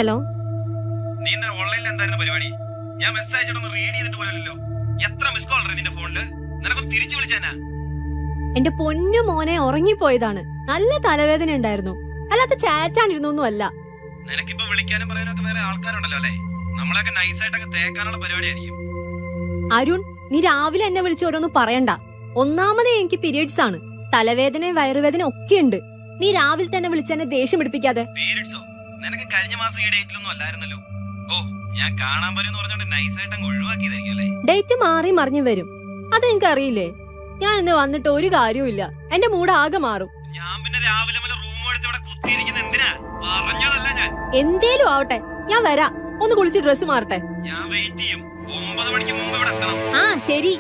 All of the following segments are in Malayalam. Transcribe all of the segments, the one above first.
ഹലോ, നീ ഇന്നലെ ഓൺലൈനിൽ എന്തായിരുന്നു പരിപാടി? ഞാൻ മെസ്സേജ് അയച്ചിട്ടൊന്ന് റീഡ് ചെയ്തിട്ട് പോലല്ലോ. എത്ര മിസ് കോൾ ഉണ്ട് നിന്റെ ഫോണില്? നിനക്കൊന്ന് തിരിച്ചു വിളിച്ചാനാ? എന്റെ പൊന്നു മോനെ ഉറങ്ങിപ്പോയതാണ്. നല്ല തലവേദന ഉണ്ടായിരുന്നു, അല്ലാത്ത ചാറ്റാണ്ടിരുന്നൊന്നും അല്ല. നിനക്കിപ്പോ വിളിക്കാനും പറയാനും ഒക്കെ വേറെ ആൾക്കാരുണ്ടല്ലോ അല്ലേ? നമ്മളൊക്കെ നൈസായിട്ടൊക്കെ തേക്കാനുള്ള പരിപാടിയായിരിക്കും. അരുൺ, നീ രാവിലെ എന്നെ വിളിച്ച് ഓരോന്നും പറയണ്ട. ഒന്നാമതേ എനിക്ക് പീരിയഡ്സ് ആണ്, തലവേദനയും വയറുവേദന ഒക്കെ ഉണ്ട്. നീ രാവിലെ തന്നെ വിളിച്ചെന്നെ ദേഷ്യം പിടിപ്പിക്കാതെ. പീരിയഡ്സോ? നിനക്ക് കഴിഞ്ഞ മാസം ഈ ഡേറ്റിലൊന്നും അല്ലായിരുന്നല്ലോ. ഓ, ഞാൻ കാണാൻ വരുമെന്ന് പറഞ്ഞോണ്ട് നൈസായിട്ട് അങ്ങ് ഒഴിവാക്കിയതായിരിക്കും അല്ലേ? ഡേറ്റ് മാറി മറിഞ്ഞു വരും, അതെനിക്ക് അറിയില്ലേ. ഞാൻ ഇന്ന് വന്നിട്ട് ഒരു കാര്യവുമില്ല, എന്റെ മൂഡ് ആകെ മാറും. ഞാൻ പിന്നെ രാവിലെ മുതൽ റൂം എടുത്ത് ഇവിടെ കുത്തിയിരിക്കുന്ന എന്തിനാ? പറഞ്ഞതല്ല ഞാൻ. എന്തേലും ആവട്ടെ, ഞാൻ വരാം. ഒന്ന് കുളിച്ച് ഡ്രസ്സ് മാറട്ടെ. ഞാൻ വെയിറ്റ് ചെയ്യും. 9 മണിക്ക് മുമ്പ് ഇവിടെ എത്തണം. ആ ശരി.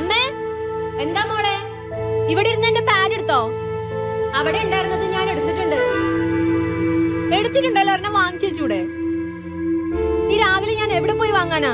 അമ്മേ, എന്താ മോളെ? ഇവിടെ ഇരുന്ന് എന്റെ പാഡ് എടുത്തോ? അവിടെ ഉണ്ടായിരുന്നത് ഞാൻ എടുത്തിട്ടുണ്ടല്ലോ, ഒരെണ്ണം വാങ്ങിച്ചൂടെ? ഈ രാവിലെ ഞാൻ എവിടെ പോയി വാങ്ങാനാ?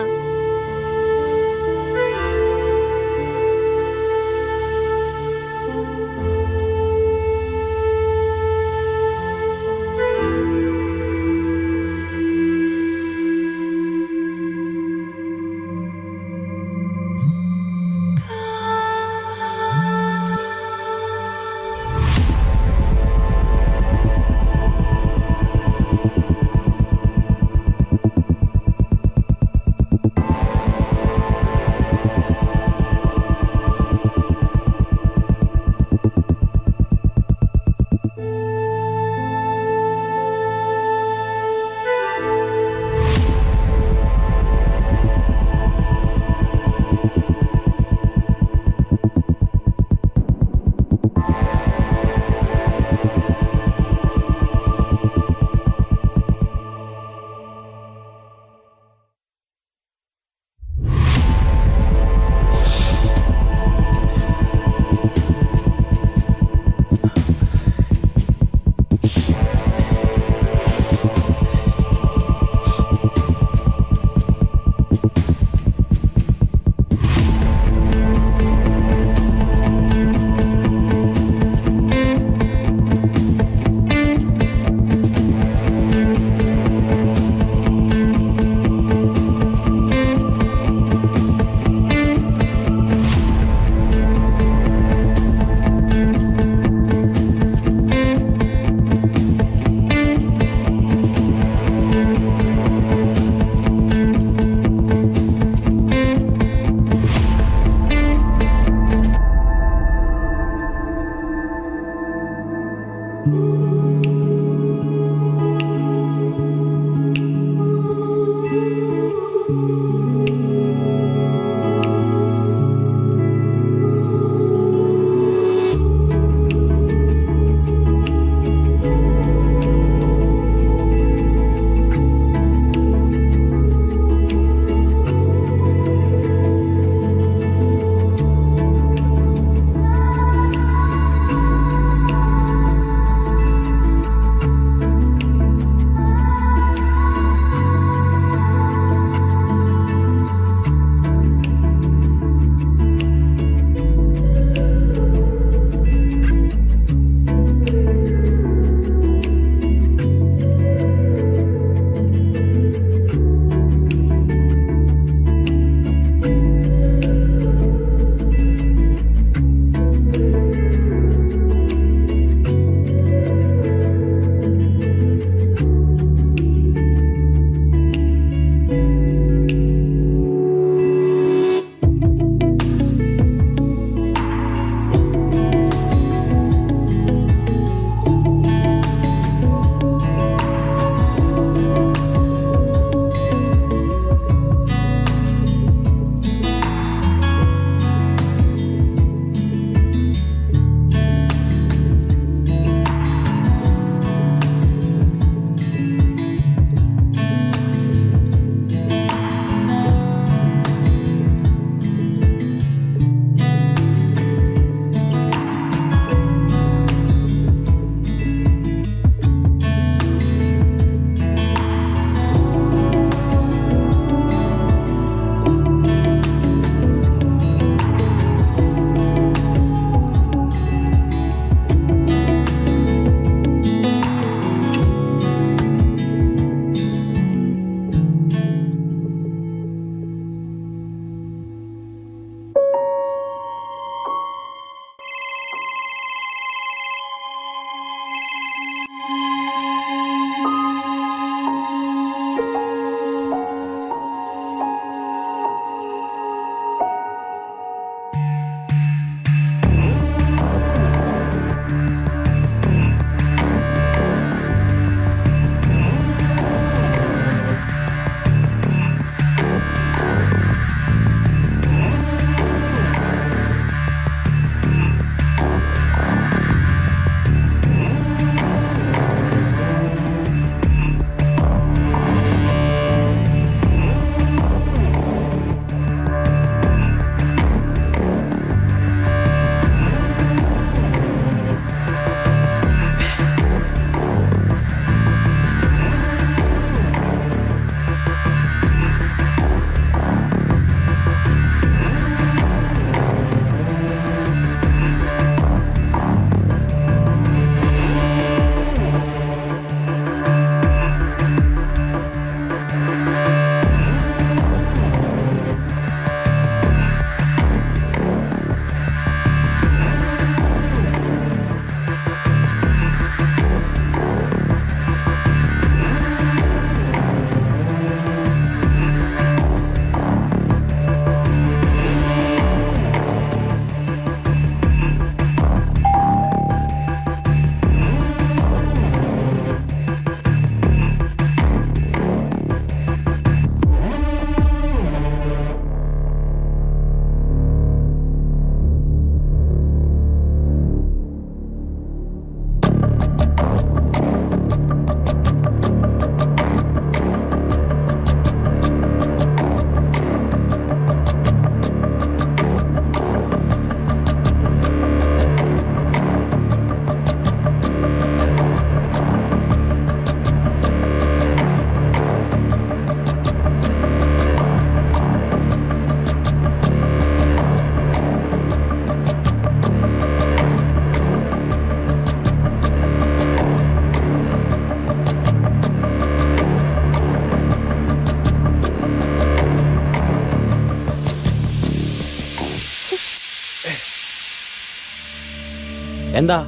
എന്താ?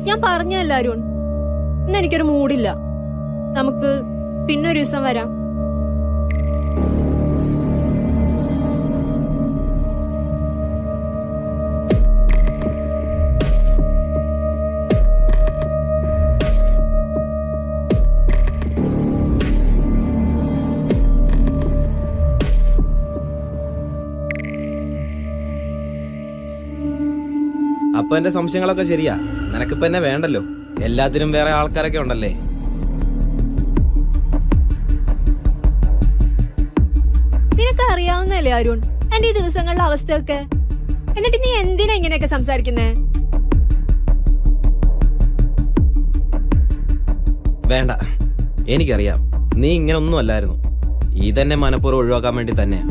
ഞാൻ പറഞ്ഞല്ല അരുൺ, ഇന്ന് എനിക്കൊരു മൂഡില്ല. നമുക്ക് പിന്നൊരു ദിവസം വരാം. അപ്പൊ എന്റെ സംശയങ്ങളൊക്കെ ശരിയാ. നിനക്കിപ്പോ എന്നെ വേണ്ടല്ലോ, എല്ലാത്തിനും വേറെ ആൾക്കാരൊക്കെ ഉണ്ടല്ലേ. നിനക്ക് അറിയാവുന്നല്ലേ അരുൺ എന്റെ ഈ ദിവസങ്ങളിലെ അവസ്ഥയൊക്കെ. എന്നിട്ട് നീ എന്തിനാ ഇങ്ങനെയൊക്കെ സംസാരിക്കുന്നേ? വേണ്ട, എനിക്കറിയാം നീ ഇങ്ങനെ ഒന്നും അല്ലായിരുന്നു. ഇതെന്നെ മനഃപൂർവ്വം ഒഴിവാക്കാൻ വേണ്ടി തന്നെയാ.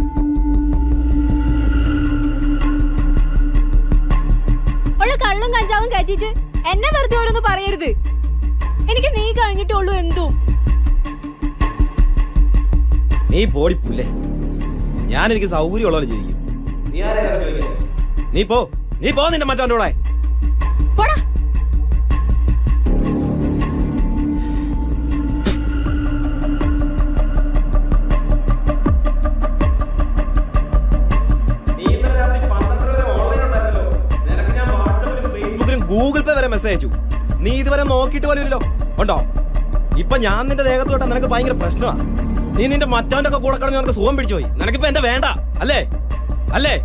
ഉള്ള കള്ളും കഞ്ചാവും കയറ്റിട്ട് എന്നെ വെറുതെ ഓരോന്ന് പറയരുത്. എനിക്ക് നീ കഴിഞ്ഞിട്ടുള്ളൂ എന്തും. നീ പോടിപ്പൂല്ലേ, ഞാൻ എനിക്ക് സൗകര്യമുള്ളവരെ ജീവിക്കും. നീ പോ നിന്റെ മറ്റവന്റെ കൂടെ. പോടാ. ഗൂഗിൾ പേ വരെ മെസ്സേജ് അയച്ചു. നീ ഇതുവരെ നോക്കിയിട്ട് പോലില്ലല്ലോ. ഉണ്ടോ? ഇപ്പൊ ഞാൻ നിന്റെ ദേഹത്ത് തൊട്ടാ നിനക്ക് ഭയങ്കര പ്രശ്നമാണ്. നീ നിന്റെ മറ്റവന്റെ ഒക്കെ കൂടെ കിടന്ന് നിനക്ക് സുഖം പിടിച്ചുപോയി. നിനക്കിപ്പോ എന്റെ വേണ്ട അല്ലേ? അല്ലേ?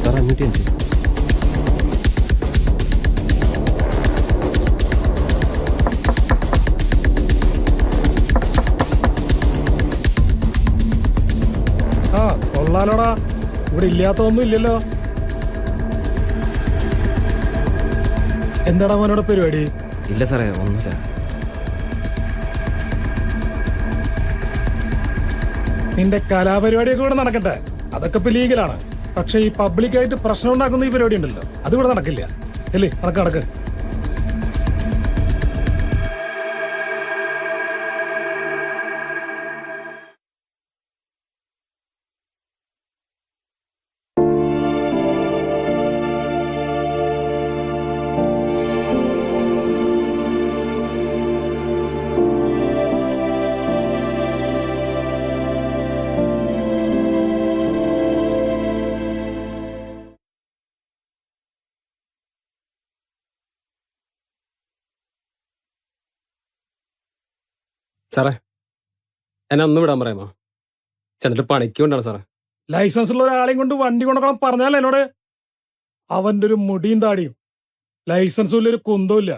സാർ 505. ആ കൊള്ളാലോടാ, ഇവിടെ ഇല്ലാത്തൊന്നും ഇല്ലല്ലോ. എന്താടാ മോനോட പരിപാടി? ഇല്ല സാറേ, ഒന്നുമില്ല. നിന്റെ കലാപരിപാടിയൊക്കെ ഇവിടെ നടക്കട്ടെ, അതൊക്കെ ഇപ്പൊ ലീഗലാണ്. പക്ഷെ ഈ പബ്ലിക്കായിട്ട് പ്രശ്നം ഉണ്ടാക്കുന്ന ഈ പരിപാടി ഉണ്ടല്ലോ, അത് ഇവിടെ നടക്കില്ല. അല്ലേ? നടക്ക്. സാറേ, എന്നെ ഒന്ന് വിടാൻ പറയാമോ? ചെന്നിട്ട് പണിക്ക് കൊണ്ടാണ് സാറേ. ലൈസൻസ് ഉള്ള ഒരാളെയും കൊണ്ട് വണ്ടി കൊണ്ടുപോകണം പറഞ്ഞാലേ എന്നോട്. അവന്റെ ഒരു മുടിയും താടിയും, ലൈസൻസും ഇല്ല, ഒരു കുന്തവും ഇല്ല.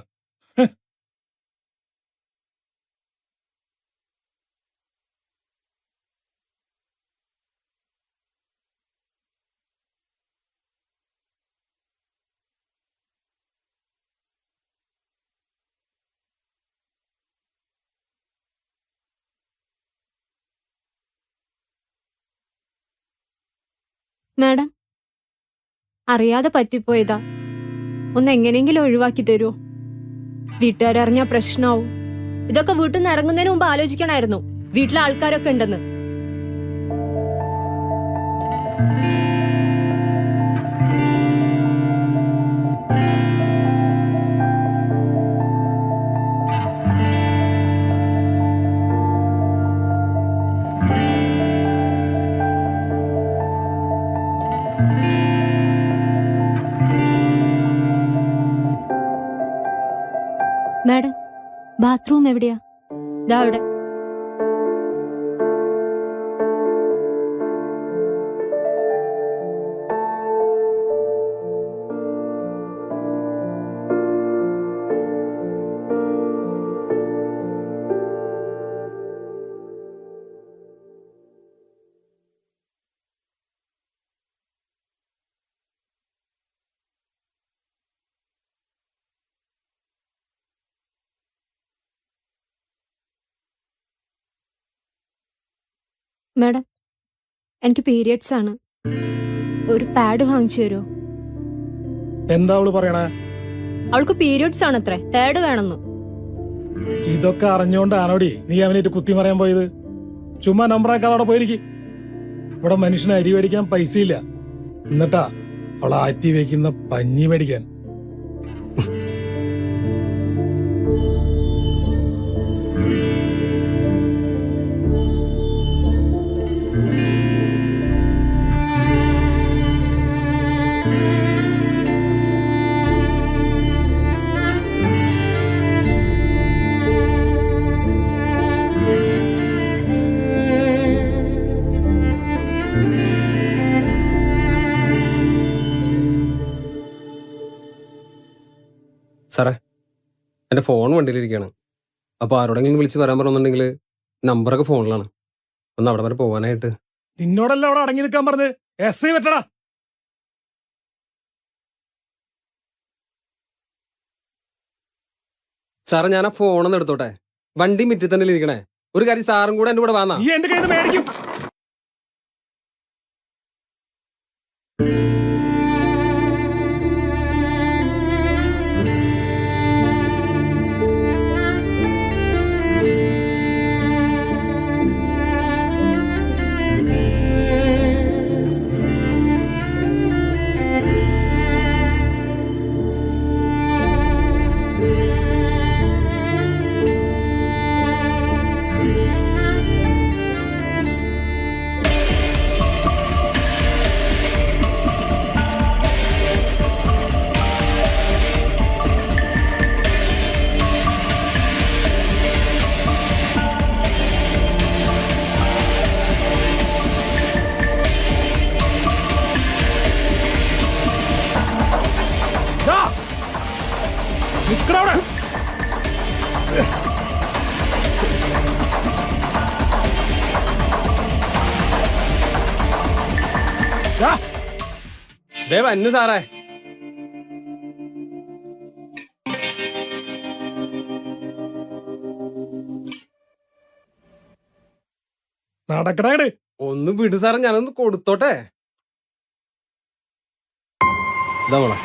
മാഡം, അറിയാതെ പറ്റിപ്പോയതാ. ഒന്ന് എങ്ങനെയെങ്കിലും ഒഴിവാക്കി തരുമോ? വീട്ടുകാരറിഞ്ഞാ പ്രശ്നമാവും. ഇതൊക്കെ വീട്ടിൽ നിന്ന് ഇറങ്ങുന്നതിന് മുമ്പ് ആലോചിക്കണമായിരുന്നു വീട്ടിലെ ആൾക്കാരൊക്കെ ഉണ്ടെന്ന്. മാഡം, ബാത്റൂം എവിടെയാ? ദാ അവിടെ. മാഡം, എനിക്ക് പീരിയഡ്സ് ആണ്. ഒരു പാഡ് വാങ്ങിച്ചു തരുമോ? എന്താ അവള് പറയണേ? അവൾക്ക് പീരിയഡ്സ് ആണ് അത്രേ, പാഡ് വേണമെന്ന്. ഇതൊക്കെ അറിഞ്ഞുകൊണ്ടാണോടി നീ അവനായിട്ട് കുത്തി മറിയാൻ പോയത്? ചുമ്മാ നമ്പറാക്കാൻ അവിടെ പോയിരിക്കും. ഇവിടെ മനുഷ്യന് അരി മേടിക്കാൻ പൈസയില്ല, എന്നിട്ടാ അവളെ ആറ്റി വെക്കുന്ന പഞ്ഞി മേടിക്കാൻ. സാറേ, എൻ്റെ ഫോൺ വണ്ടിയിലിരിക്കുകയാണ്. അപ്പോൾ ആരോടെങ്കിലും വിളിച്ച് വരാൻ പറഞ്ഞിട്ടുണ്ടെങ്കിൽ നമ്പറൊക്കെ ഫോണിലാണ്. ഒന്ന് അവിടെ വരെ പോകാനായിട്ട്. നിന്നോടല്ല അവിടെ അടങ്ങി നിൽക്കാൻ പറഞ്ഞ്. SI വെട്ടടാ. സാറേ, ഞാൻ ആ ഫോണൊന്ന് എടുത്തോട്ടെ. വണ്ടി മിറ്റി തന്നെ ഇരിക്കണേ. ഒരു കാര്യം, സാറും കൂടെ എൻ്റെ കൂടെ വന്നാ. നീ എന്റെ കയ്യിൽ നിന്ന് മേടിക്കും. നിക്കടവിടെ. ദേ വന്നു സാറേ. നടക്കടേ. ഒന്ന് വിട് സാറേ, ഞാനൊന്ന് കൊടുത്തോട്ടെ. ഇതാ മോളെ.